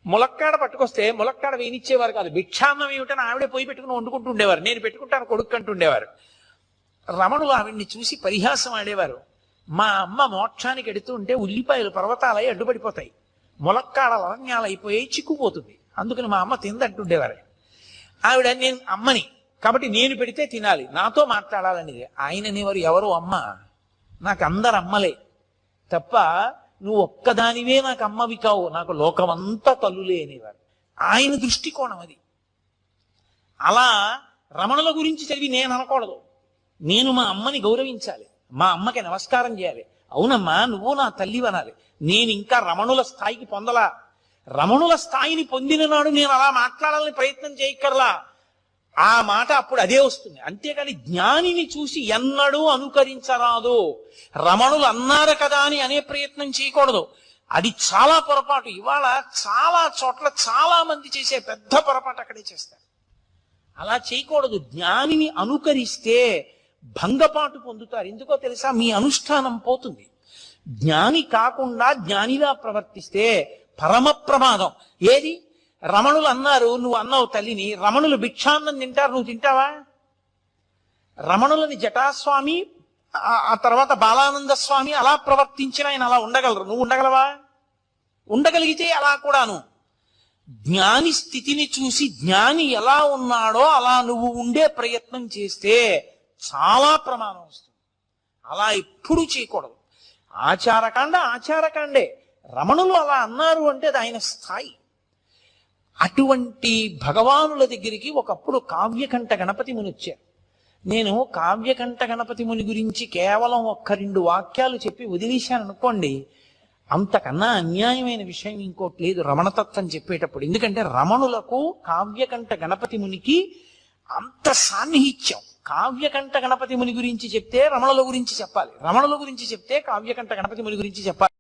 ములక్కాడ పట్టుకొస్తే ములక్కాడ వేనిచ్చేవారు కాదు, భిక్షాన్నం ఏమిటని ఆవిడే పోయి పెట్టుకుని వండుకుంటూ ఉండేవారు. నేను పెట్టుకుంటాను కొడుకు అంటుండేవారు. రమణులు ఆవిడ్ని చూసి పరిహాసం ఆడేవారు. మా అమ్మ మోక్షానికి ఎడుతూ ఉంటే ఉల్లిపాయలు పర్వతాలై అడ్డుపడిపోతాయి, ములక్కాడ అరణ్యాలు అయిపోయి చిక్కుపోతుంది, అందుకని మా అమ్మ తిందంటుండేవారు. ఆవిడ నేను అమ్మని కాబట్టి నేను పెడితే తినాలి, నాతో మాట్లాడాలనేది. ఆయన అనేవారు, ఎవరు అమ్మ, నాకు అందరు అమ్మలే తప్ప నువ్వు ఒక్కదానివే నాకు అమ్మవి కావు, నాకు లోకమంతా తల్లులే అనేవారు. ఆయన దృష్టికోణం అది. అలా రమణుల గురించి చదివి నేను అనకూడదు, నేను మా అమ్మని గౌరవించాలి, మా అమ్మకి నమస్కారం చేయాలి. అవునమ్మా నువ్వు నా తల్లి అనాలి. నేను ఇంకా రమణుల స్థాయికి పొందలా, రమణుల స్థాయిని పొందిన నాడు నేను అలా మాట్లాడాలని ప్రయత్నం చేయక్కర్లా, ఆ మాట అప్పుడు అదే వస్తుంది. అంతేకాని జ్ఞానిని చూసి ఎన్నడూ అనుకరించరాదు, రమణులు అన్నారు కదా అని అనే ప్రయత్నం చేయకూడదు. అది చాలా పొరపాటు. ఇవాళ చాలా చోట్ల చాలా మంది చేసే పెద్ద పొరపాటు అక్కడే చేస్తారు. అలా చేయకూడదు. జ్ఞానిని అనుకరిస్తే భంగపాటు పొందుతారు. ఎందుకో తెలుసా, మీ అనుష్ఠానం పోతుంది. జ్ఞాని కాకుండా జ్ఞానిలా ప్రవర్తిస్తే పరమ ప్రమాదం. ఏది, రమణులు అన్నారు, నువ్వు అన్నావు తల్లిని, రమణులు భిక్షాన్నం తింటారు, నువ్వు తింటావా? రమణులని జటాస్వామి ఆ తర్వాత బాలానంద స్వామి అలా ప్రవర్తించిన ఆయన అలా ఉండగలరు, నువ్వు ఉండగలవా? ఉండగలిగితే అలా కూడాను. జ్ఞాని స్థితిని చూసి జ్ఞాని ఎలా ఉన్నాడో అలా నువ్వు ఉండే ప్రయత్నం చేస్తే చాలా ప్రమాదం వస్తుంది. అలా ఎప్పుడూ చేయకూడదు. ఆచారకాండే. రమణులు అలా అన్నారు అంటే అది ఆయన స్థాయి. అటువంటి భగవానుల దగ్గరికి ఒకప్పుడు కావ్యకంఠ గణపతి ముని వచ్చారు. నేను కావ్యకంఠ గణపతి ముని గురించి కేవలం 1-2 వాక్యాలు చెప్పి వదిలేశాను అనుకోండి, అంతకన్నా అన్యాయమైన విషయం ఇంకోటి లేదు రమణతత్వం చెప్పేటప్పుడు. ఎందుకంటే రమణులకు కావ్యకంఠ గణపతి మునికి అంత సాన్నిహిత్యం. కావ్యకంఠ గణపతి ముని గురించి చెప్తే రమణుల గురించి చెప్పాలి, రమణుల గురించి చెప్తే కావ్యకంఠ గణపతి ముని గురించి చెప్పాలి.